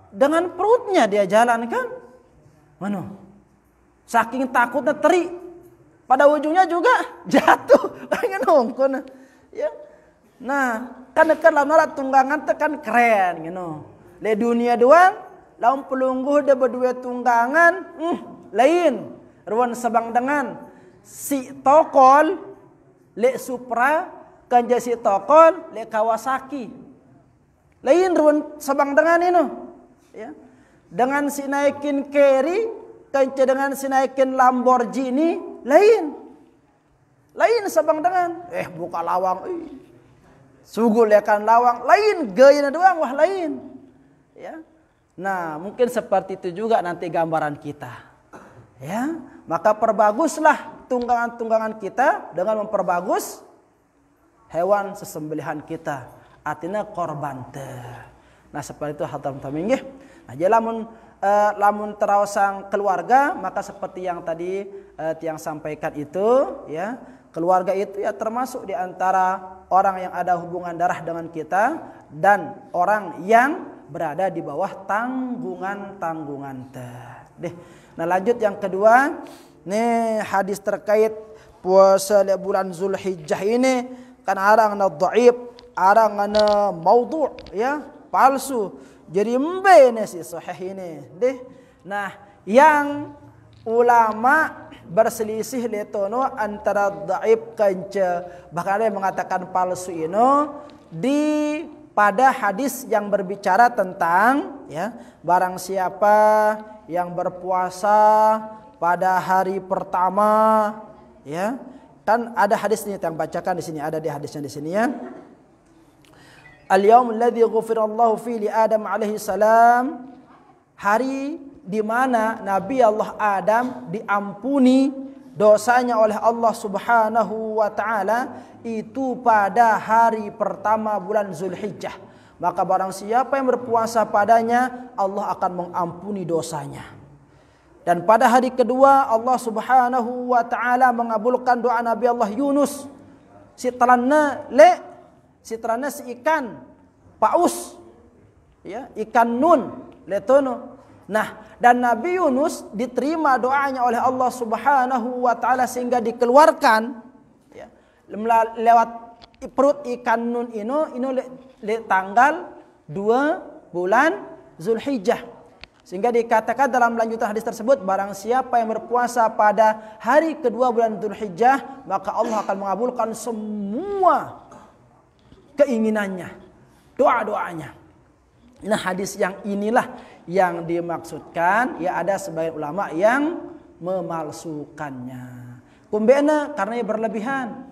Dengan perutnya dia jalan kan. Mana? Saking takutnya teri. Pada ujungnya juga jatuh. Pengen nongkon. Ya. Nah, kan lawan tunggangan tekan keren gitu. Le dunia doang, lawan pelungguh de berdua tunggangan, lain. Ruan sebang dengan si Tokol, le Supra, kanja si Tokol, le Kawasaki. Lain ruan sebang dengan ini. Ya. Dengan si naikin Carry, kanja dengan si naikin Lamborghini, lain. Lain sebang dengan, buka lawang, sugul lekan lawang lain, gaya doang wah lain. Ya. Nah, mungkin seperti itu juga nanti gambaran kita. Ya, maka perbaguslah tunggangan-tunggangan kita dengan memperbagus hewan sesembelihan kita. Artinya korban teh. Nah, seperti itu hatam taminggih. Nah, lamun terasang keluarga, maka seperti yang tadi tiang sampaikan itu, ya. Keluarga itu ya termasuk di antara orang yang ada hubungan darah dengan kita dan orang yang berada di bawah tanggungan teh. Nah, lanjut yang kedua, nih hadis terkait puasa bulan Zulhijjah ini kan arang na dhaif, arang na maudhu' ya, palsu. Jadi mbene si sahih ini. Nah, yang ulama berselisih letono antara dhaif kanca, bahkan ada yang mengatakan palsu ini di pada hadis yang berbicara tentang ya, barang siapa yang berpuasa pada hari pertama ya, kan ada hadisnya yang bacakan di sini, ada di hadisnya di sini ya. Al-yaumul ladzi ghufirallahu fi li Adam alaihi salam, hari di mana Nabi Allah Adam diampuni dosanya oleh Allah Subhanahu wa taala itu pada hari pertama bulan Zulhijjah. Maka barang siapa yang berpuasa padanya, Allah akan mengampuni dosanya. Dan pada hari kedua Allah Subhanahu wa taala mengabulkan doa Nabi Allah Yunus. Sitranna si ikan paus, ya, ikan nun letono. Nah, dan Nabi Yunus diterima doanya oleh Allah Subhanahu wa taala sehingga dikeluarkan, ya, lewat perut ikan nun ini tanggal 2 bulan Zulhijjah. Sehingga dikatakan dalam lanjutan hadis tersebut, barang siapa yang berpuasa pada hari kedua bulan Zulhijjah, maka Allah akan mengabulkan semua keinginannya, doa-doanya. Nah, hadis yang inilah yang dimaksudkan, ya, ada sebagian ulama yang memalsukannya. Kumbena karena ya berlebihan.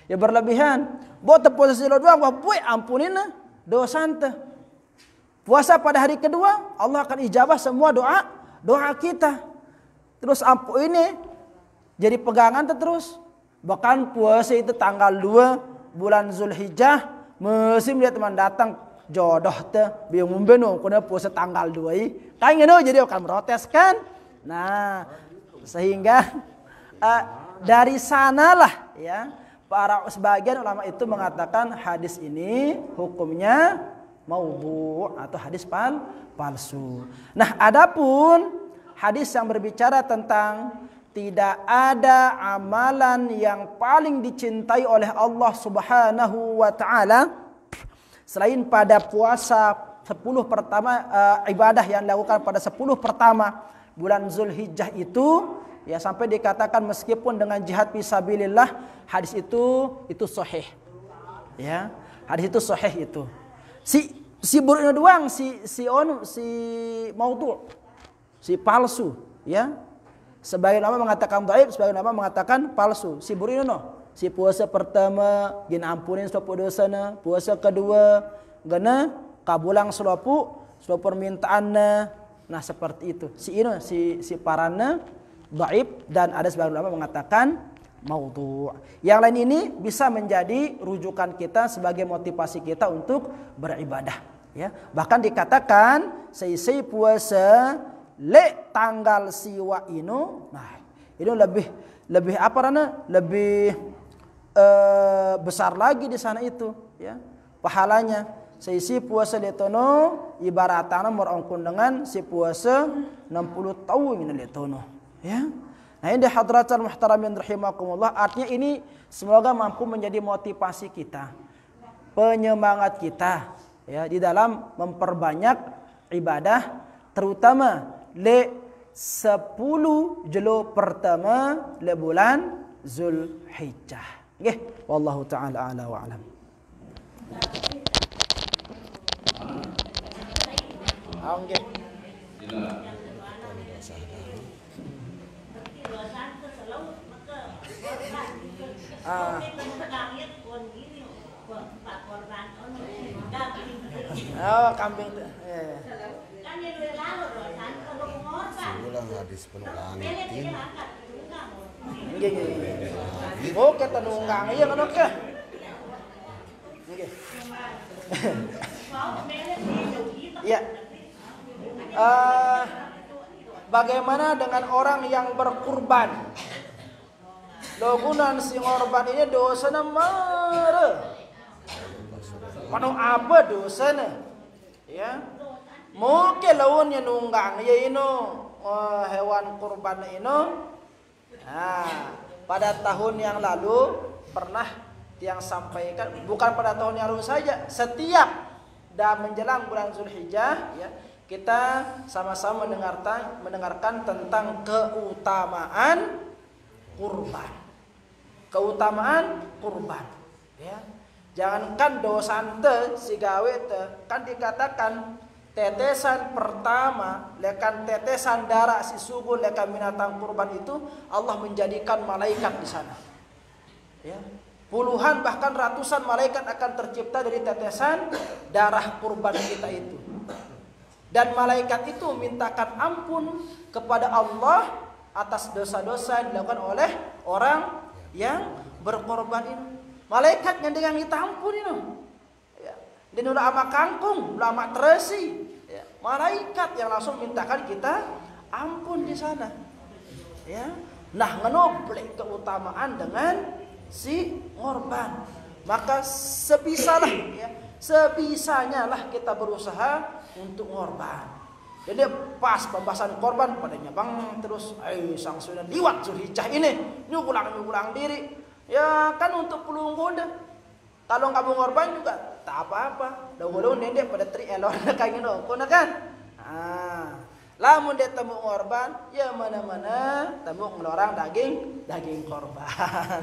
Ya berlebihan. Buat posisi lo doang, boy ampunin dosa ente. Puasa pada hari kedua, Allah akan ijabah semua doa kita. Terus ini jadi pegangan terus. Bahkan puasa itu tanggal 2 bulan Zulhijjah, musim dia teman datang jodoh teh biang membenu kena puasa tanggal 2 kan ngono, jadi akan protes kan. Nah, sehingga dari sanalah, ya, para sebagian ulama itu mengatakan hadis ini hukumnya maudhu' atau hadis palsu. Nah, adapun hadis yang berbicara tentang tidak ada amalan yang paling dicintai oleh Allah Subhanahu wa taala selain pada puasa 10 pertama, ibadah yang dilakukan pada 10 pertama bulan Zulhijjah itu, ya, sampai dikatakan meskipun dengan jihad fisabilillah, hadis itu sahih. Ya, hadis itu sahih itu. Si buruknya doang si maudhu', si palsu, ya. Sebagian ulama mengatakan dhaif, sebagian ulama mengatakan palsu. Si buruknya si puasa pertama gin ampunin slopo dosana, puasa kedua gana kabulang slopo permintaanna. Nah, seperti itu. Si parana dhaif, dan ada sebagian ulama mengatakan maudhu'. Yang lain ini bisa menjadi rujukan kita sebagai motivasi kita untuk beribadah, ya. Bahkan dikatakan sei puasa tanggal siwa ino. Nah, ini lebih apa rana? Lebih besar lagi di sana itu, ya, pahalanya. Si puasa letono ibaratana merongkun dengan si puasa 60 tahun ini letono, ya. Nah, ini hadratul muhtaramin rahimakumullah, artinya ini semoga mampu menjadi motivasi kita, penyemangat kita, ya, di dalam memperbanyak ibadah, terutama 10 jelo pertama le bulan Zulhijjah. Nggih, wallahu taala a'la wa alam. Nggih. Oh, kambing. Ulang hadis penuh langit. Nggih. Oh, kata nunggang iya kan oke. Nggih. Ya. Bagaimana dengan orang yang berkurban? Logunan si korban ini dosana mare. Manu apa dosana? Ya. Mungkin lawannya nunggang ya ino hewan kurban ino. Nah, pada tahun yang lalu pernah yang sampaikan, bukan pada tahun yang lalu saja, setiap dah menjelang bulan Zulhijjah, ya, kita sama-sama mendengarkan tentang keutamaan kurban. Keutamaan kurban, ya. Jangankan dosa ante si gawe te, kan dikatakan tetesan pertama lekan tetesan darah si sugu lekan binatang kurban itu Allah menjadikan malaikat di sana, ya. Puluhan bahkan ratusan malaikat akan tercipta dari tetesan darah kurban kita itu. Dan malaikat itu mintakan ampun kepada Allah atas dosa-dosa yang dilakukan oleh orang yang berkorban ini. Malaikat yang dengan kita ampun ini. Ya. Dan ulah ama kangkung, ulah ama teresi. Ya. Malaikat yang langsung mintakan kita ampun di sana. Ya. Nah, ngenoblek keutamaan dengan si korban. Maka sebisanya lah kita berusaha untuk korban. Jadi pas pembahasan korban padanya bang terus, sang sudah liwat Zulhijjah ini, nyugulang diri. Ya kan untuk pelunggu dah. Kalau nggak mau korban juga tak apa-apa. Dahulu nenek pada tri elor kayak gitu, kan? Lamun dia temu korban, ya mana-mana temu ngelorang daging korban.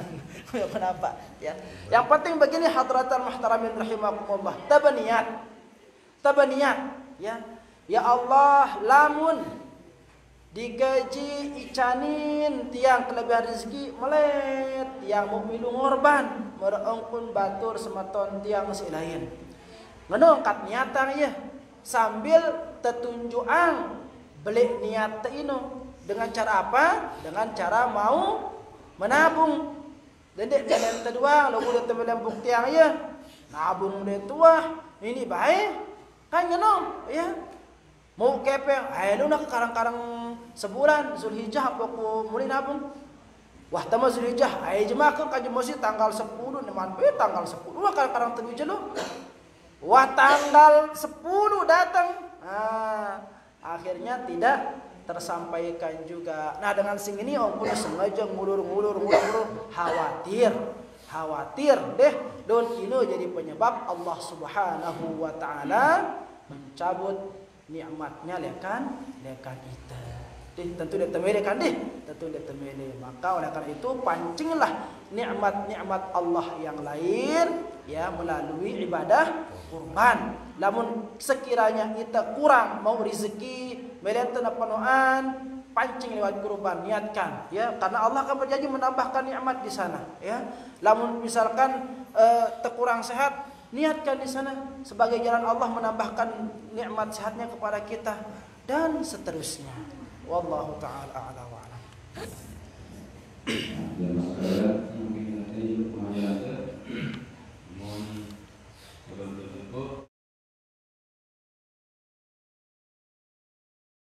Ya kenapa? Ya. Yang penting begini hadratan muhtaramin rahimakumullah. Tabaniat, ya. Ya Allah, lamun digaji icanin tiang kelebihan rezeki melet tiang mau milu ngorban merengkun batur sematon tiang si lain ngenongkat niatang ya sambil tetunjuang beli niat ino dengan cara apa? Dengan cara mau menabung. Jadi jalan kedua lo udah temelan bukti yang ya nabung deh tua ini baik kan ngenong ya mau kepeng lu nak karang-karang sebulan Zulhijjah apa ku mulai nabung. Wah tama Zulhijjah jemaah kan masih tanggal 10 neman tanggal 10 karang-karang tengah jelo. Wah tanggal 10 datang. Akhirnya tidak tersampaikan juga. Nah dengan sing ini om pun sengaja ngulur khawatir deh don kino jadi penyebab Allah Subhanahu wa taala mencabut nikmatnya lekan kita. Tentu dia temele kan tentu dia temele. Maka oleh karena itu pancinglah nikmat-nikmat Allah yang lain ya melalui ibadah kurban. Namun sekiranya kita kurang mau rezeki melihat penuhan pancing lewat kurban niatkan ya karena Allah akan berjanji menambahkan nikmat di sana ya. Namun misalkan terkurang sehat niatkan di sana sebagai jalan Allah menambahkan nikmat sehatnya kepada kita dan seterusnya. Wallahu taala a'la wa a'lam.